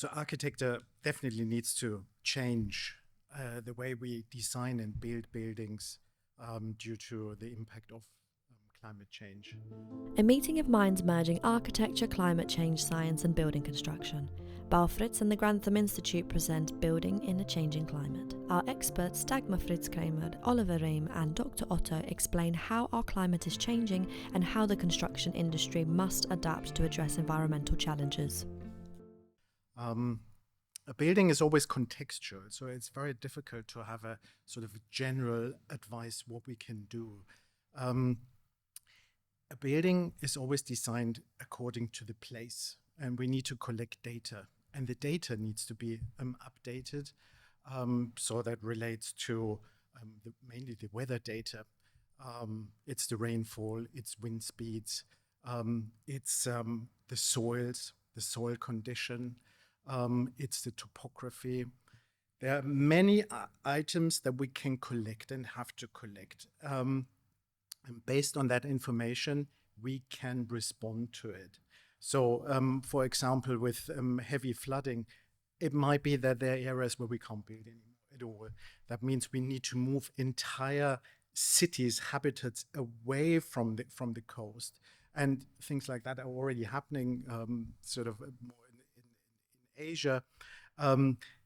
So architecture definitely needs to change the way we design and build buildings due to the impact of climate change. A meeting of minds merging architecture, climate change, science and building construction. Baufritz and the Grantham Institute present Building in a Changing Climate. Our experts Dagmar, Fritz-Kramer, Oliver Rehm and Dr. Otto explain how our climate is changing and how the construction industry must adapt to address environmental challenges. A building is always contextual, so it's very difficult to have a sort of general advice what we can do. A building is always designed according to the place, and we need to collect data, and the data needs to be updated. So that relates to mainly the weather data. It's the rainfall, it's wind speeds, it's the soils, the soil condition, it's the topography. There are many items that we can collect and have to collect. And based on that information, we can respond to it. So, for example, with heavy flooding, it might be that there are areas where we can't build anymore at all. That means we need to move entire cities, habitats away from the coast. And things like that are already happening sort of more in Asia.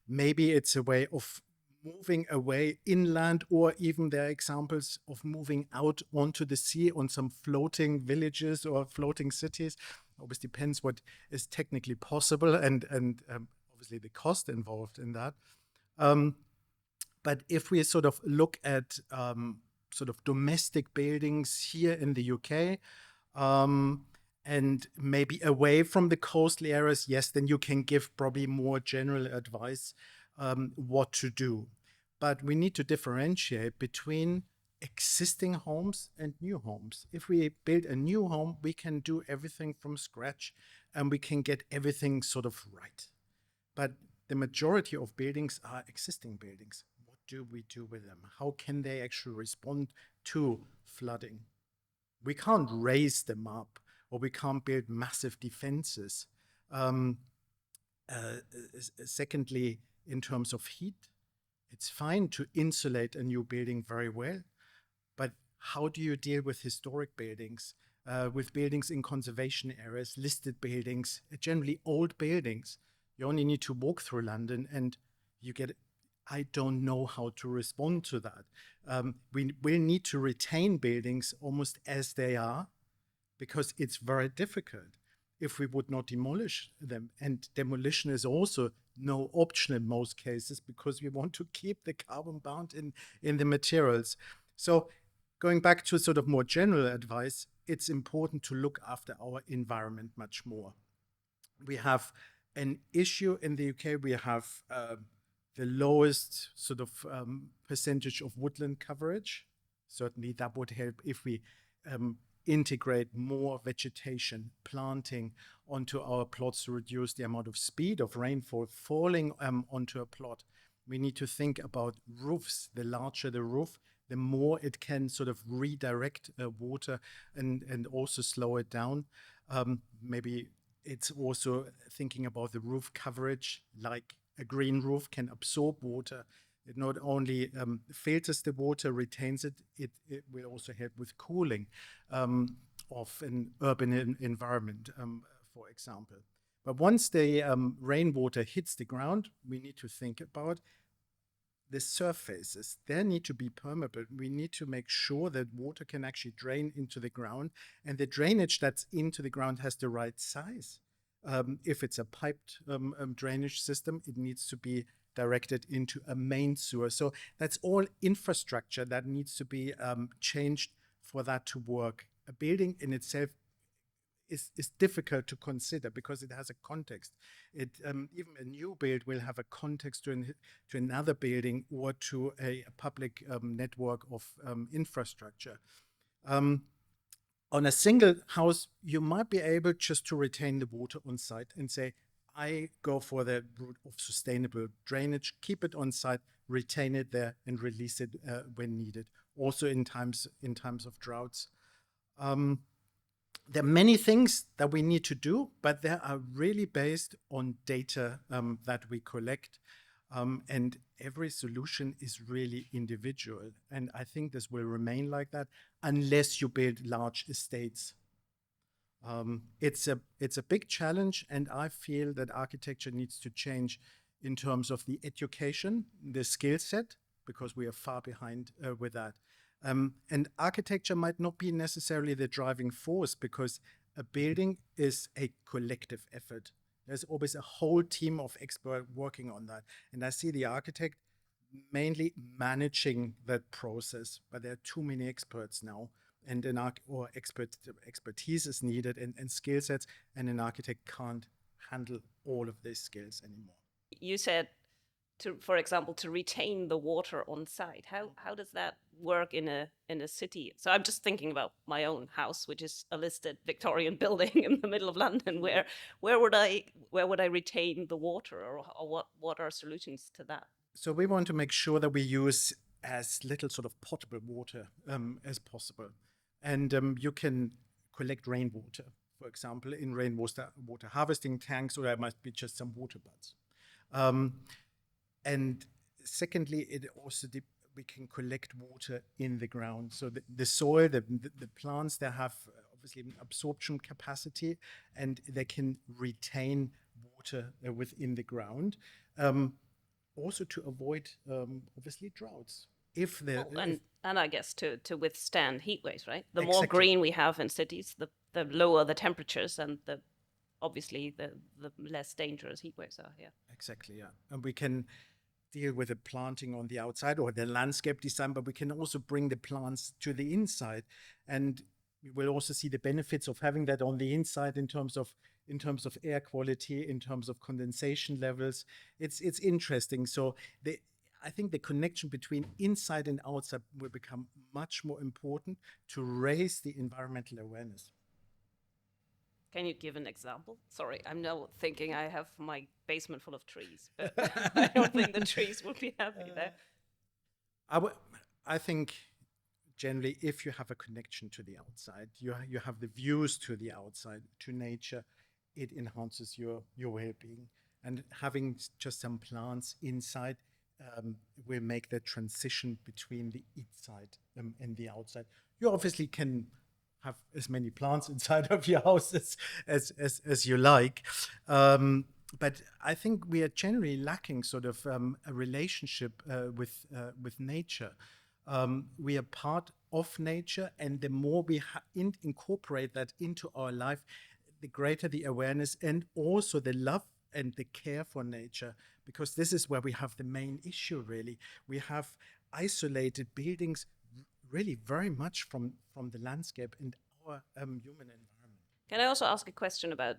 Maybe it's a way of moving away inland, or even there are examples of moving out onto the sea on some floating villages or floating cities. Always depends what is technically possible and obviously the cost involved in that. But if we sort of look at sort of domestic buildings here in the UK, and maybe away from the coastal areas, yes, then you can give probably more general advice what to do. But we need to differentiate between existing homes and new homes. If we build a new home, we can do everything from scratch and we can get everything sort of right. But the majority of buildings are existing buildings. What do we do with them? How can they actually respond to flooding? We can't raise them up, or we can't build massive defenses. Secondly, in terms of heat, it's fine to insulate a new building very well, but how do you deal with historic buildings, with buildings in conservation areas, listed buildings, generally old buildings? You only need to walk through London and you get, I don't know how to respond to that. We will need to retain buildings almost as they are, because it's very difficult if we would not demolish them. And demolition is also no option in most cases, because we want to keep the carbon bound in the materials. So going back to sort of more general advice, it's important to look after our environment much more. We have an issue in the UK. We have the lowest sort of percentage of woodland coverage. Certainly that would help if we integrate more vegetation, planting onto our plots to reduce the amount of speed of rainfall falling onto a plot. We need to think about roofs. The larger the roof, the more it can sort of redirect water and also slow it down. Maybe it's also thinking about the roof coverage, like a green roof can absorb water. It not only filters the water, retains it, it will also help with cooling of an urban environment, for example. But once the rainwater hits the ground, we need to think about the surfaces. They need to be permeable. We need to make sure that water can actually drain into the ground, and the drainage that's into the ground has the right size. If it's a piped drainage system, it needs to be directed into a main sewer. So that's all infrastructure that needs to be changed for that to work. A building in itself is difficult to consider because it has a context. Even a new build will have a context to another building or to a public network of infrastructure. On a single house, you might be able just to retain the water on site and say, I go for the route of sustainable drainage, keep it on site, retain it there, and release it when needed. Also in times of droughts. there are many things that we need to do, but they are really based on data that we collect. And every solution is really individual. And I think this will remain like that unless you build large estates. It's a big challenge, and I feel that architecture needs to change in terms of the education, the skill set, because we are far behind with that. And architecture might not be necessarily the driving force, because a building is a collective effort. There's always a whole team of experts working on that. And I see the architect mainly managing that process, but there are too many experts now, and expertise is needed, and skill sets, and an architect can't handle all of these skills anymore. You said, for example, to retain the water on site. How does that work in a city? So I'm just thinking about my own house, which is a listed Victorian building in the middle of London. Where would I retain the water, or what are solutions to that? So we want to make sure that we use as little sort of potable water as possible. And you can collect rainwater, for example, in rainwater harvesting tanks, or there might be just some water buds. And secondly, it also we can collect water in the ground. So the soil, the plants, they have obviously an absorption capacity, and they can retain water within the ground. Also to avoid, obviously, droughts. If and I guess to withstand heat waves, right? The Exactly. more green we have in cities, the lower the temperatures, and obviously the less dangerous heat waves are. Yeah. Exactly, yeah. And we can deal with the planting on the outside or the landscape design, but we can also bring the plants to the inside. And we will also see the benefits of having that on the inside in terms of air quality, in terms of condensation levels. It's interesting. So I think the connection between inside and outside will become much more important to raise the environmental awareness. Can you give an example? Sorry, I'm now thinking I have my basement full of trees, but I don't think the trees would be happy there. I think generally, if you have a connection to the outside, you have the views to the outside, to nature, it enhances your well-being. And having just some plants inside will make the transition between the inside and the outside. You obviously can have as many plants inside of your house as you like. But I think we are generally lacking sort of a relationship with nature. We are part of nature, and the more we incorporate that into our life, the greater the awareness and also the love and the care for nature, because this is where we have the main issue, really. We have isolated buildings really very much from the landscape and our human environment. Can I also ask a question about,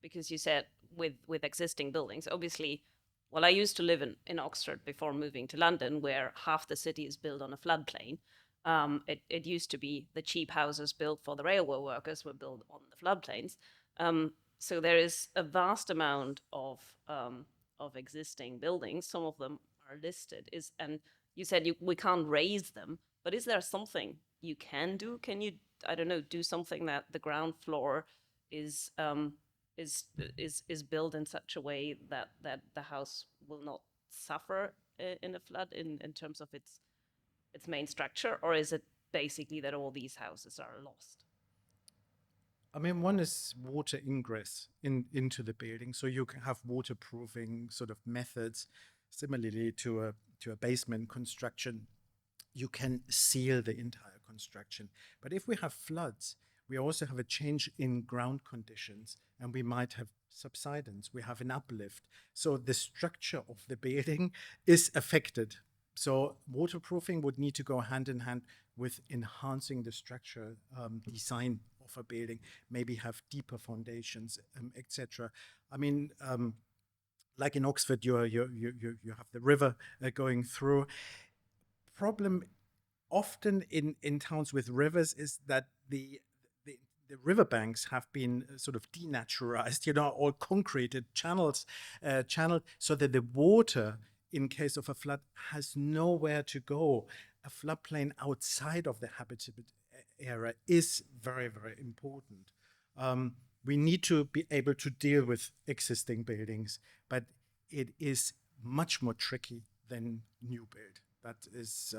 because you said with existing buildings, obviously, well, I used to live in Oxford before moving to London, where half the city is built on a floodplain. It used to be the cheap houses built for the railway workers were built on the floodplains. So there is a vast amount of existing buildings. Some of them are listed. And you said we can't raise them, but is there something you can do? Can you, I don't know, do something that the ground floor is built in such a way that the house will not suffer in a flood in terms of its main structure, or is it basically that all these houses are lost? I mean, one is water ingress into the building, so you can have waterproofing sort of methods. Similarly to a basement construction, you can seal the entire construction. But if we have floods, we also have a change in ground conditions, and we might have subsidence. We have an uplift. So the structure of the building is affected. So waterproofing would need to go hand in hand with enhancing the structural design of a building, maybe have deeper foundations, etc. I mean, like in Oxford, you have the river going through. Problem often in towns with rivers is that the riverbanks have been sort of denaturized, all concreted channeled, so that the water, in case of a flood, has nowhere to go. A floodplain outside of the habitable era is very, very important. We need to be able to deal with existing buildings, but it is much more tricky than new build. That is,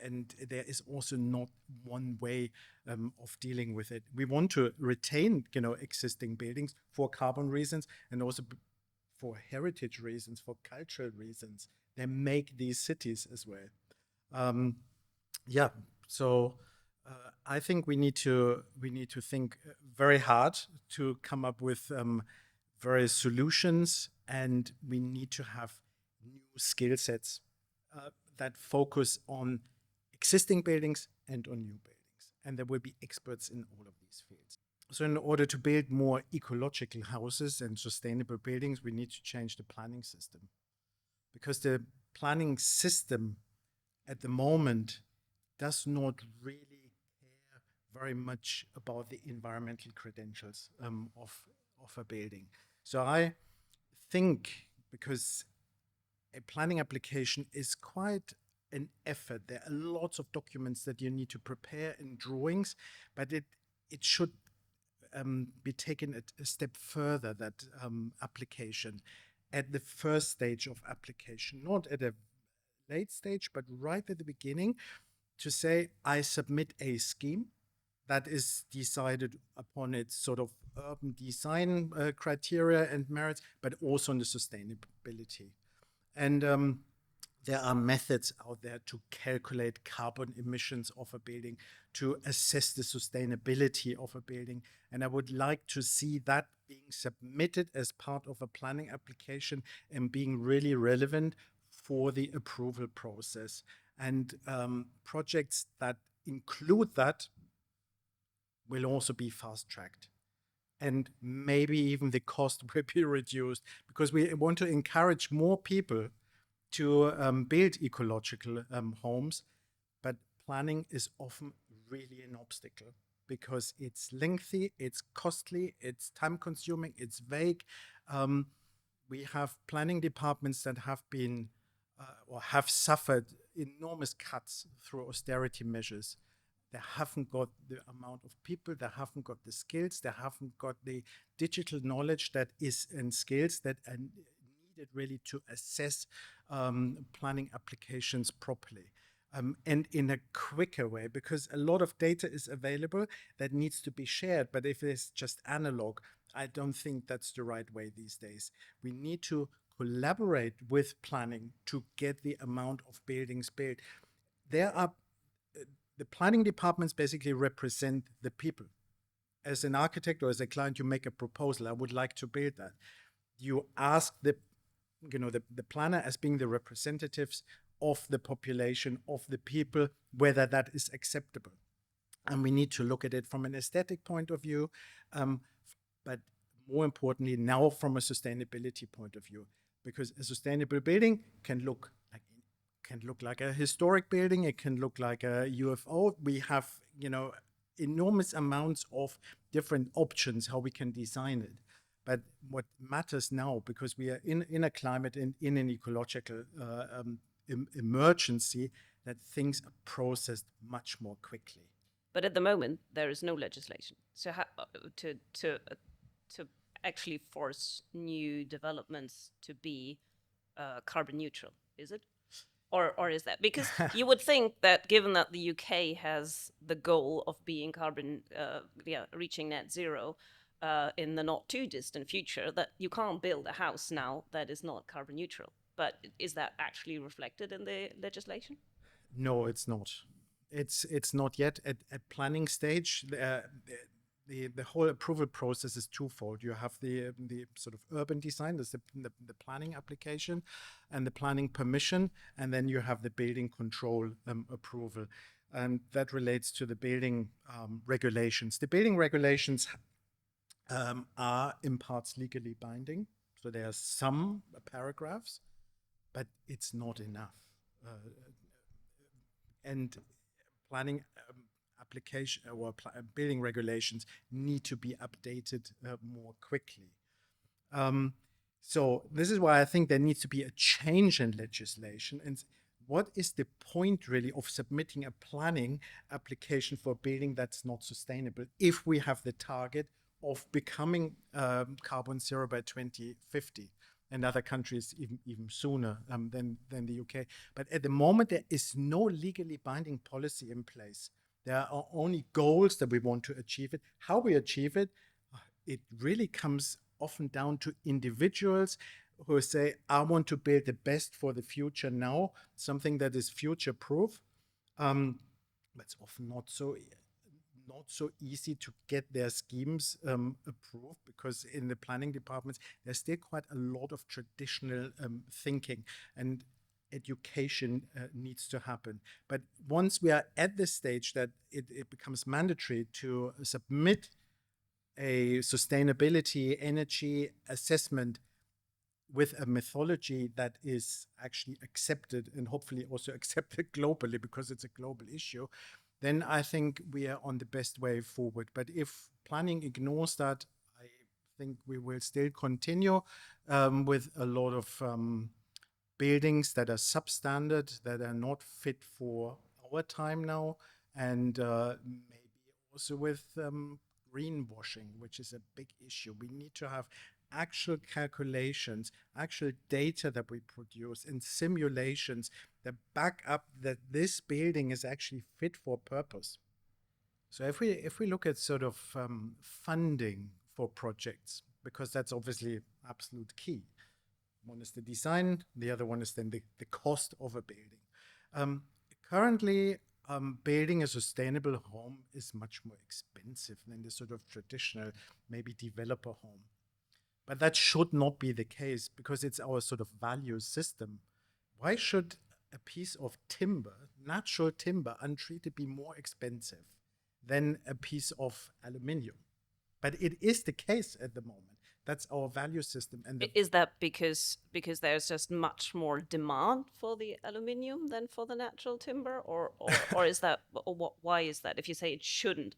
and there is also not one way of dealing with it. We want to retain, existing buildings for carbon reasons and also for heritage reasons, for cultural reasons. They make these cities as well. Yeah, so I think we need to think very hard to come up with various solutions, and we need to have new skill sets that focus on existing buildings and on new buildings, and there will be experts in all of these fields. So in order to build more ecological houses and sustainable buildings, we need to change the planning system, because the planning system at the moment does not really care very much about the environmental credentials of a building. So I think, because a planning application is quite an effort, there are lots of documents that you need to prepare in drawings, but it should be taken a step further, that application, at the first stage of application, not at a late stage, but right at the beginning, to say, I submit a scheme that is decided upon its sort of urban design criteria and merits, but also on the sustainability. And there are methods out there to calculate carbon emissions of a building, to assess the sustainability of a building. And I would like to see that being submitted as part of a planning application and being really relevant for the approval process. And projects that include that will also be fast-tracked. And maybe even the cost will be reduced, because we want to encourage more people to build ecological homes. But planning is often really an obstacle, because it's lengthy, it's costly, it's time-consuming, it's vague. We have planning departments that have been or have suffered enormous cuts through austerity measures. They haven't got the amount of people, they haven't got the skills, they haven't got the digital knowledge that is, and skills that are needed really to assess planning applications properly. And in a quicker way, because a lot of data is available that needs to be shared. But if it's just analog, I don't think that's the right way these days. We need to collaborate with planning to get the amount of buildings built. There are the planning departments basically represent the people. As an architect or as a client, you make a proposal. I would like to build that. You ask the planner, as being the representatives of the population, of the people, whether that is acceptable. And we need to look at it from an aesthetic point of view, but more importantly now from a sustainability point of view, because a sustainable building can look like a historic building, it can look like a UFO. We have, enormous amounts of different options how we can design it. But what matters now, because we are in a climate, in an ecological emergency, that things are processed much more quickly. But at the moment, there is no legislation. So how, to actually force new developments to be carbon neutral, is it? Or is that? Because you would think that, given that the UK has the goal of being reaching net zero in the not too distant future, that you can't build a house now that is not carbon neutral. But is that actually reflected in the legislation? No, it's not. It's not yet at planning stage. The whole approval process is twofold. You have the sort of urban design, there's the planning application and the planning permission, and then you have the building control approval. And that relates to the building regulations. The building regulations are in parts legally binding. So there are some paragraphs, but it's not enough. And planning application or building regulations need to be updated more quickly. So this is why I think there needs to be a change in legislation. And what is the point really of submitting a planning application for a building that's not sustainable if we have the target of becoming carbon zero by 2050? And other countries even sooner than the UK. But at the moment, there is no legally binding policy in place. There are only goals that we want to achieve it. How we achieve it, it really comes often down to individuals who say, I want to build the best for the future now, something that is future-proof. That's often not so easy to get their schemes approved, because in the planning departments, there's still quite a lot of traditional thinking, and education needs to happen. But once we are at this stage that it becomes mandatory to submit a sustainability energy assessment with a methodology that is actually accepted and hopefully also accepted globally, because it's a global issue, then I think we are on the best way forward. But if planning ignores that, I think we will still continue with a lot of buildings that are substandard, that are not fit for our time now, and maybe also with greenwashing, which is a big issue. We need to have actual calculations, actual data that we produce, and simulations that back up that this building is actually fit for purpose. So if we look at sort of funding for projects, because that's obviously absolute key. One is the design, the other one is then the cost of a building. Currently, building a sustainable home is much more expensive than the sort of traditional, maybe developer home. But that should not be the case, because it's our sort of value system. Why should a piece of timber, natural timber, untreated, be more expensive than a piece of aluminium? But it is the case at the moment. That's our value system. And is that because there's just much more demand for the aluminium than for the natural timber, or is that, or what? Why is that? If you say it shouldn't,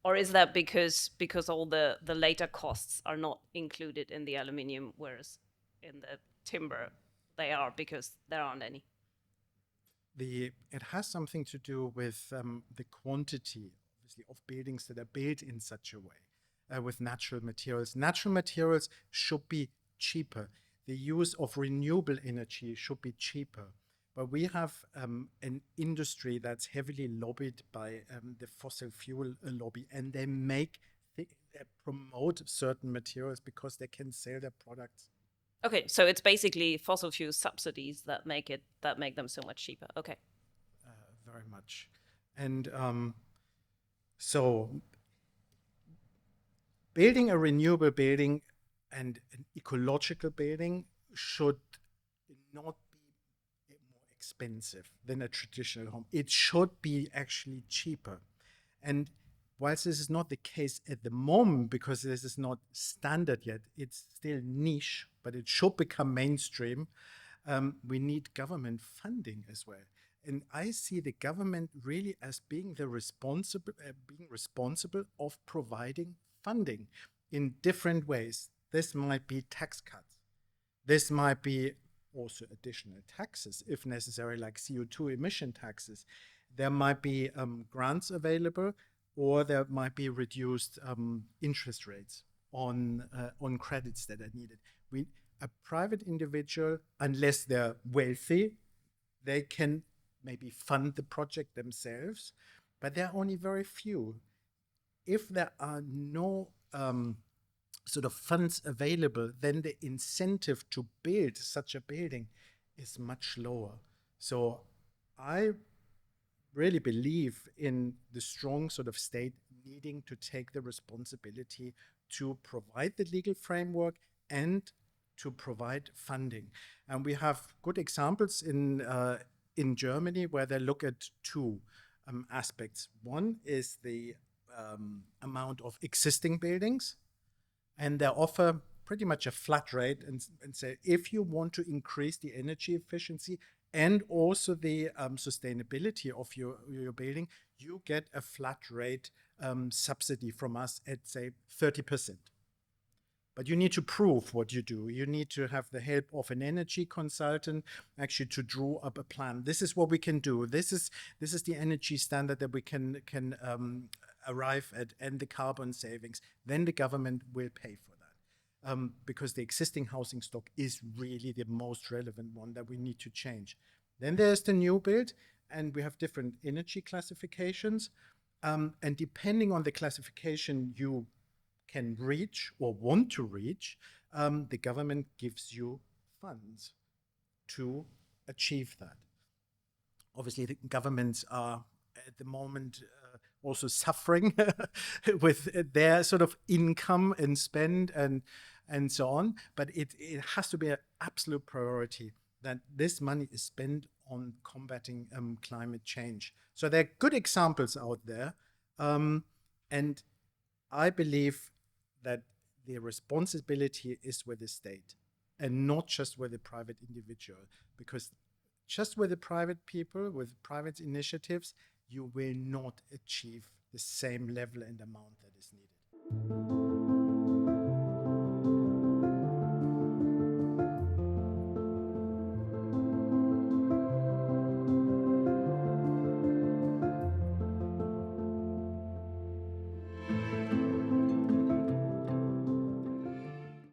or is that because all the later costs are not included in the aluminium, whereas in the timber they are, because there aren't any? It has something to do with the quantity, obviously, of buildings that are built in such a way. With natural materials. Natural materials should be cheaper. The use of renewable energy should be cheaper. But we have an industry that's heavily lobbied by the fossil fuel lobby, and they promote certain materials because they can sell their products. Okay, so it's basically fossil fuel subsidies that make them so much cheaper. Okay. Very much. And so building a renewable building and an ecological building should not be more expensive than a traditional home. It should be actually cheaper. And whilst this is not the case at the moment, because this is not standard yet, it's still niche, but it should become mainstream, we need government funding as well. And I see the government really as being responsible of providing funding in different ways. This might be tax cuts. This might be also additional taxes, if necessary, like CO2 emission taxes. There might be grants available, or there might be reduced interest rates on credits that are needed. A private individual, unless they're wealthy, they can maybe fund the project themselves, but there are only very few. If there are no sort of funds available, then the incentive to build such a building is much lower. So I really believe in the strong sort of state needing to take the responsibility to provide the legal framework and to provide funding. And we have good examples in Germany where they look at two aspects. One is the amount of existing buildings, and they offer pretty much a flat rate and say, if you want to increase the energy efficiency and also the sustainability of your building, you get a flat rate subsidy from us at, say, 30%. But you need to prove what you do. You need to have the help of an energy consultant actually to draw up a plan. This is what we can do. This is the energy standard that we can arrive at, and the carbon savings. Then the government will pay for that, because the existing housing stock is really the most relevant one that we need to change. Then there's the new build, and we have different energy classifications. And depending on the classification you can reach or want to reach, the government gives you funds to achieve that. Obviously, the governments are at the moment also suffering with their sort of income and spend and so on. But it has to be an absolute priority that this money is spent on combating climate change. So there are good examples out there. And I believe that the responsibility is with the state and not just with the private individual, because just with the private people, with private initiatives, you will not achieve the same level and amount that is needed.